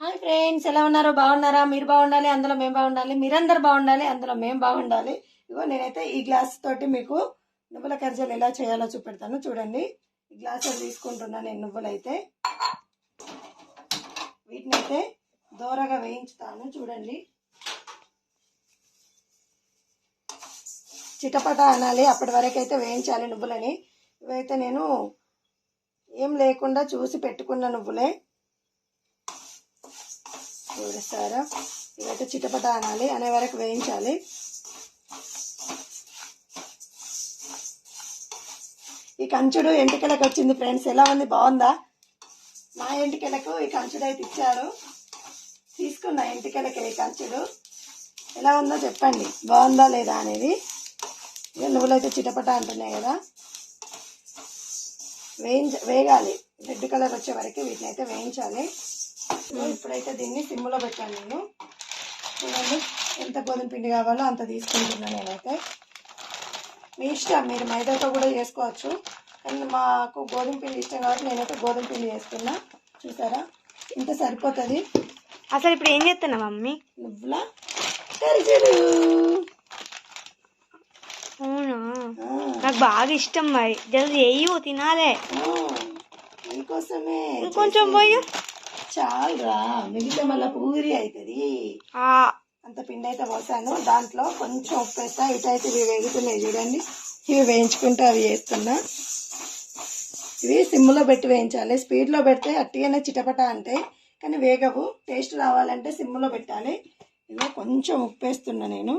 Hi friends, ఎలా ఉన్నారు? బాగున్నారా? మీరు బాగుండాలి, అందులో మేము బాగుండాలి. మీరందరూ బాగుండాలి, అందులో మేము బాగుండాలి. ఇగో నేనైతే ఈ గ్లాస్ తోటి మీకు నువ్వుల కర్జలు ఎలా చేయాలో చూపెడతాను. చూడండి, ఈ గ్లాస్ తీసుకుంటున్నాను నేను. నువ్వులైతే వీటినైతే దోరగా వేయించుతాను. చూడండి, చిటపట అనాలి, అప్పటి వరకు అయితే వేయించాలి నువ్వులని. ఇవైతే నేను ఏం లేకుండా చూసి పెట్టుకున్న నువ్వులే. చూపిస్తారా? ఇవైతే చిటపట అనాలి, అనే వరకు వేయించాలి. ఈ కంచుడు ఎంటికలకు వచ్చింది ఫ్రెండ్స్. ఎలా ఉంది? బాగుందా? నా ఎంటికలకు ఈ కంచుడు అయితే ఇచ్చారు. తీసుకున్న ఎంటికలకి ఈ కంచుడు ఎలా ఉందో చెప్పండి, బాగుందా లేదా అనేది. నువ్వులు అయితే చిటపట అంటున్నాయి కదా, వేగాలి. రెడ్ కలర్ వచ్చే వరకు వీటిని అయితే వేయించాలి. ఇప్పుడైతే దీన్ని సిమ్లో పెట్టాను నేను. చూడండి, ఎంత గోధుమ పిండి కావాలో అంత తీసుకుంటున్నాను నేనైతే. మీ ఇష్టం, మీరు మైదాతో కూడా చేసుకోవచ్చు, కానీ మాకు గోధుమ పిండి ఇష్టం కాబట్టి నేనైతే గోధుమ పిండి చేసుకున్నా. చూసారా, ఇంత సరిపోతుంది. అసలు ఇప్పుడు ఏం చేస్తున్నా మమ్మీ? నువ్వుల కర్జలు. అవునా, నాకు బాగా ఇష్టం. మరి జల్దీ వేయు, తినాలే. నీకోసమే ఇంకొంచెం పోయి. చాలురా, మిగిలితే మళ్ళీ పూరి అవుతుంది. అంత పిండి అయితే పోసాను. దాంట్లో కొంచెం ఉప్పు వేస్తా. ఇటైతే ఇవి వేగుతున్నాయి చూడండి, ఇవి వేయించుకుంటూ అవి వేస్తున్నా. ఇవి సిమ్లో పెట్టి వేయించాలి. స్పీడ్లో పెడితే అట్టిగానే చిటపట అంటే, కానీ వేగవు. టేస్ట్ రావాలంటే సిమ్లో పెట్టాలి. ఇదిగో కొంచెం ఉప్పు వేస్తున్నా నేను.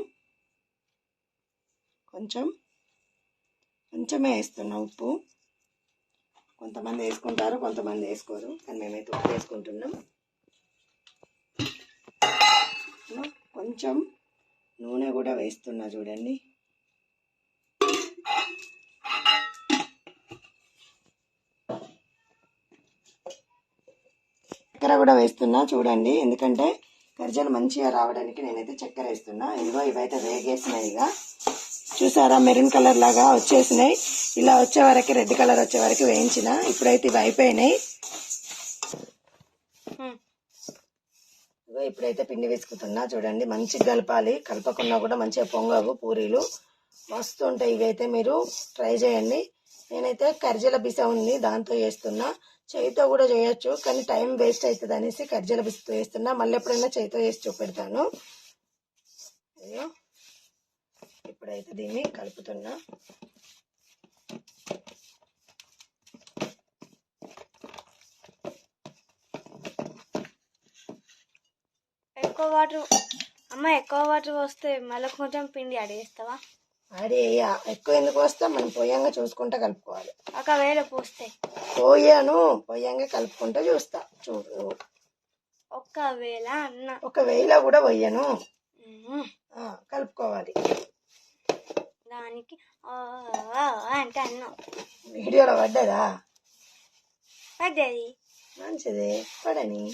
కొంచెమే వేస్తున్నా ఉప్పు. కొంతమంది వేసుకుంటారు, కొంతమంది వేసుకోరు, కానీ మేమైతే ఉప్పు వేసుకుంటున్నాం. కొంచెం నూనె కూడా వేస్తున్నా చూడండి. చక్కెర కూడా వేస్తున్నా చూడండి, ఎందుకంటే కర్జలు మంచిగా రావడానికి నేనైతే చక్కెర వేస్తున్నా. ఇదిగో ఇవైతే వేగేసినాయి. ఇక చూసారా, మెరూన్ కలర్ లాగా వచ్చేసినాయి. ఇలా వచ్చే వరకు, రెడ్ కలర్ వచ్చే వరకు వేయించిన. ఇప్పుడైతే ఇవి అయిపోయినాయి. ఇప్పుడైతే పిండి వేసుకుతున్నా చూడండి. మంచిగా కలపాలి, కలపకుండా కూడా మంచిగా పొంగవు పూరీలు. మస్తు ఉంటాయి. ఇవైతే మీరు ట్రై చేయండి. నేనైతే కర్జల బిస ఉంది, దాంతో చేస్తున్నా. చేయితో కూడా చేయొచ్చు, కానీ టైం వేస్ట్ అవుతుంది అనేసి కర్జల బిసతో చేస్తున్నా. మళ్ళీ ఎప్పుడైనా చేయితో చేసి చూపెడతాను. అయ్యో, ఇప్పుడైతే దీన్ని కలుపుతున్నా. ఎక్కువ వాటర్ అమ్మ, ఎక్కువ వాటర్ వస్తే మళ్ళీ కొంచెం పిండి యాడ్ చేస్తావా? అదే, ఎక్కువ ఎందుకు వస్తా, మనం పొయ్యంగా చూసుకుంటా కలుపుకోవాలి. ఒకవేళ పోస్తే పొయ్యంగా కలుపుకుంటా చూస్తా. చూడు, ఒకవేళ ఒకవేళ కూడా పొయ్యను, కలుపుకోవాలి. దానికి అంటే అన్నం వీడియోలో పడ్డదా? పడ్డది. మంచిది, పడని.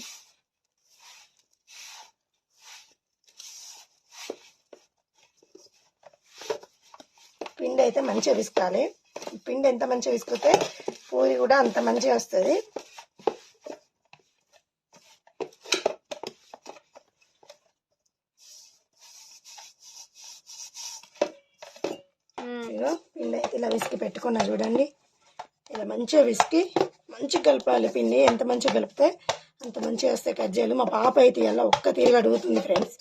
పిండి అయితే మంచిగా విసుకాలి. పిండి ఎంత మంచిగా విసుకుతే పూరి కూడా అంత మంచిగా వస్తుంది. పిండి అయితే ఇలా విసికి పెట్టుకున్నా చూడండి. ఇలా మంచిగా విసికి మంచిగా కలపాలి. పిండి ఎంత మంచిగా కలిపితే అంత మంచిగా వస్తాయి కజ్జాలు. మా పాప అయితే ఇలా ఒక్క తీరుగా అడుగుతుంది ఫ్రెండ్స్,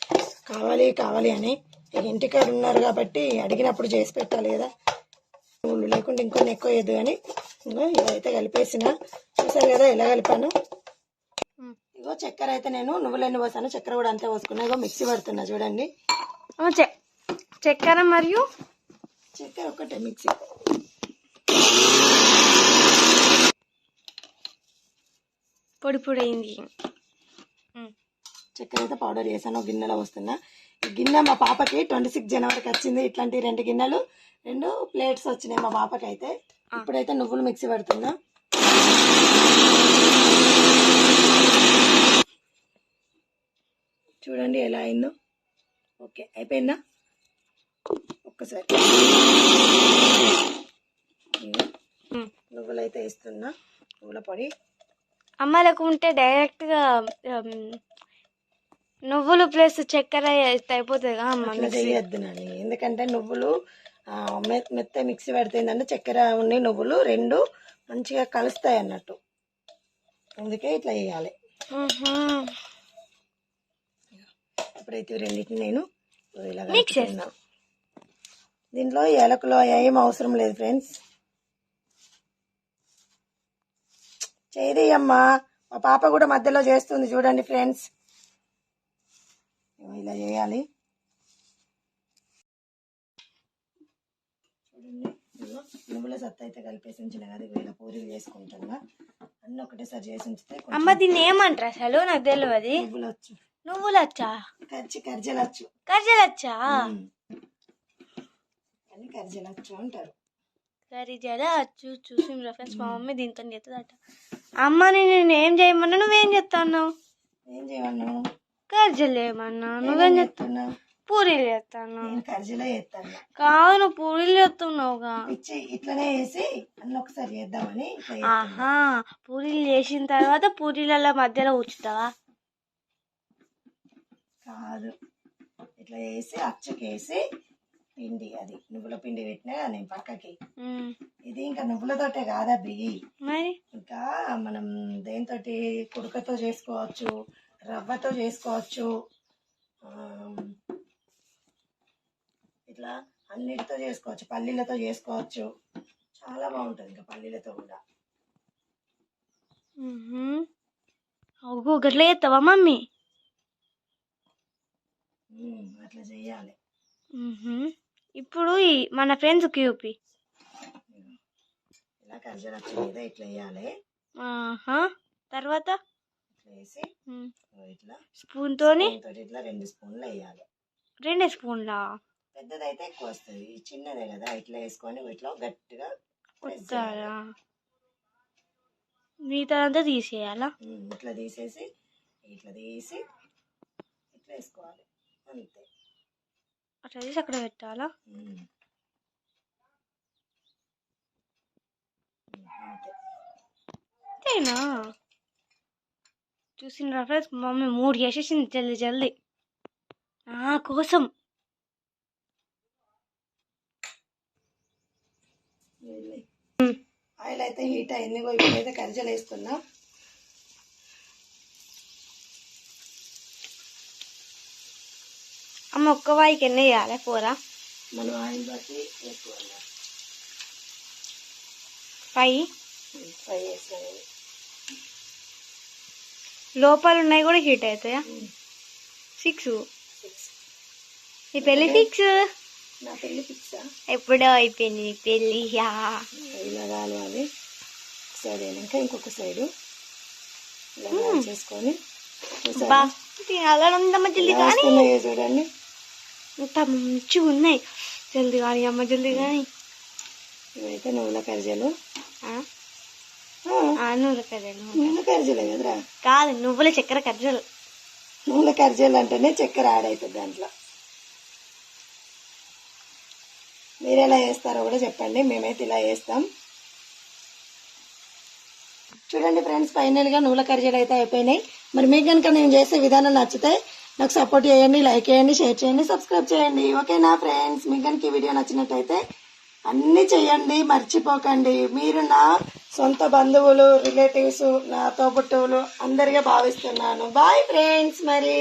కావాలి కావాలి అని. ఇక ఇంటికాడ ఉన్నారు కాబట్టి అడిగినప్పుడు చేసి పెట్టాలి కదా, లేకుంటే ఇంకొన్ని ఎక్కువ వేయద్దు అని. ఇగో ఇదైతే కలిపేసిన. చూసారు కదా ఎలా కలిపాను. ఇగో చక్కెర అయితే నేను నువ్వులన్నీ పోసాను, చక్కెర కూడా అంతే పోసుకున్నా. ఇగో మిక్సీ పడుతున్నా చూడండి. చక్కెర మరియు చక్కెర ఒక్కటే మిక్సీ. పొడి పొడి అయింది. చక్కెర అయితే పౌడర్ చేశాను, గిన్నెలో వస్తున్నా. ఈ గిన్నె మా పాపకి 26 జనవరికి వచ్చింది. ఇట్లాంటి 2 గిన్నెలు 2 ప్లేట్స్ వచ్చినాయి మా పాపకి అయితే. ఇప్పుడైతే నువ్వులు మిక్సీ పడుతున్నా. చూడండి ఎలా అయిందో. ఓకే, అయిపోయిందా? ఒక్కసారి నువ్వులు అయితే వేస్తున్నా, నువ్వుల పొడి. అమ్మ లేకుంటే డైరెక్ట్గా నువ్వులు ప్లస్ చక్కెర వేస్తే అయిపోతుంది కదా అమ్మ అట్లా చేయొద్దు నాని, ఎందుకంటే నువ్వులు మెత్త మిక్సీ పడితేందంటే చక్కెర ఉండి నువ్వులు రెండు మంచిగా కలుస్తాయి అన్నట్టు, అందుకే ఇట్లా చేయాలి. ఇప్పుడైతే రెండింటిని నేను ఇలా కలుపుతున్నా. దీంట్లో ఏలకులు ఏం అవసరం లేదు ఫ్రెండ్స్. చేయదమ్మా, మా పాప కూడా మధ్యలో చేస్తుంది చూడండి ఫ్రెండ్స్. ఇలా చేయాలి. చూడండి నువ్వుల సత్త అయితే కలిపేసి ఉంచిన కదా, ఇలా పూరీలు చేసుకుంటున్నా. అన్నీ ఒకటేసారి చేసి ఉంచితే అమ్మ దీన్ని ఏమంటారు అసలు నాకు తెలియదు. నువ్వులొచ్చు. నువ్వులచ్చా? కర్జలచ్చు. కర్జలచ్చా? అని కర్జలచ్చు అంటారు. కర్జలచ్చు. చూసిండ్రా ఫ్రెండ్స్, మా మమ్మీ దీంతో చేస్తుందట. అమ్మ నేను ఏం చేయమన్నా నువ్వేం చెప్తాను? ఏం చేయమన్నావు? కర్జలు చేయమన్నా. నువ్వేం చెప్తున్నా? పూరీలు చేస్తాను. కర్జలే చేస్తాను. కాదు నువ్వు పూరీలు చేస్తున్నావుగా. ఇట్లనే వేసి అన్న ఒకసారి చేద్దామని. ఆహా, పూరీలు చేసిన తర్వాత పూరీల మధ్యలో ఉంచుతావా? కాదు, ఇట్లా వేసి అచ్చుకేసి పిండి, అది నువ్వుల పిండి పెట్టినా నేను పక్కకి. ఇది ఇంకా నువ్వులతోటే కాదబ్బి, మరి ఇంకా మనం దేనితోటి కుడుకతో చేసుకోవచ్చు, రవ్వతో చేసుకోవచ్చు, ఇట్లా అన్నిటితో చేసుకోవచ్చు, పల్లీలతో చేసుకోవచ్చు. చాలా బాగుంటుంది ఇంకా పల్లీలతో కూడా. గట్లా చేస్తావా మమ్మీ? అట్లా చెయ్యాలి. ఇప్పుడు మన ఫ్రెండ్స్కి చూపి. ఇలా కర్జలచ్చు మీద ఇట్లా వేయాలి. తర్వాత ఇట్లా వేసి ఇట్లా స్పూన్ తోని ఇట్లా 2 స్పూన్లు వేయాలి. 2 స్పూన్లా? పెద్దదైతే ఎక్కువ వస్తుంది, చిన్నదే కదా. ఇట్లా వేసుకొని ఇట్లా గట్టిగా వస్తారా? మిగతాదంతా తీసేయాలా? ఇట్లా తీసేసి ఇట్లా తీసి ఇట్లా వేసుకోవాలి అంతే. అట్లా తీసి అక్కడ పెట్టాలా? అంతేనా? చూసిన ఫ్రెండ్స్, మమ్మీ 3 చేసేసింది జల్దీ జల్దీ నా కోసం. ఆయిల్ అయితే హీట్ అయింది. ఇప్పుడైతే కర్జలు వేస్తున్నా. అమ్మ ఒక్క వాయికి ఎన్ని వేయాలి కూర? మనం ఆయిల్ బట్టి వేసుకోవాలి. 5 వేసాను. లోపల ఉన్నాయి కూడా హీట్ అవుతాయా? 6. నీ పెళ్ళి ఫిక్స్? నా పెళ్ళి ఫిక్సా? ఎప్పుడో అయిపోయింది నీ పెళ్ళి. ఇలా కావాలి. సైడ్ అయినాక ఇంకొక సైడు ఇలా చేసుకొని చూడండి. ఇంత మంచిగా ఉన్నాయి. జల్దీ కానీ అమ్మ, జల్దీ కానీ. ఇవైతే నువ్వుల కర్జలు. నువ్వుల కర్జలు. నువ్వుల కర్జలే కదరా? కాదు, నువ్వుల చక్కెర కర్జలు. నువ్వుల కర్జలు అంటేనే చక్కెర యాడ్ అవుతుంది దాంట్లో. మీరు ఎలా చేస్తారో కూడా చెప్పండి. మేమైతే ఇలా చేస్తాం. చూడండి ఫ్రెండ్స్, ఫైనల్గా నువ్వుల కర్జలు అయితే అయిపోయినాయి. మరి మీకు కనుక నేను చేసే విధానం నచ్చితే నాకు సపోర్ట్ చేయండి, లైక్ చేయండి, షేర్ చేయండి, సబ్స్క్రైబ్ చేయండి. ఓకేనా ఫ్రెండ్స్? మీకు కనుక ఈ వీడియో నచ్చినట్టయితే అన్నీ చేయండి, మర్చిపోకండి. మీరు నా సొంత బంధువులు, రిలేటివ్స్, నా తోబుట్టువులు అందరిగా భావిస్తున్నాను. Boy friends. మరి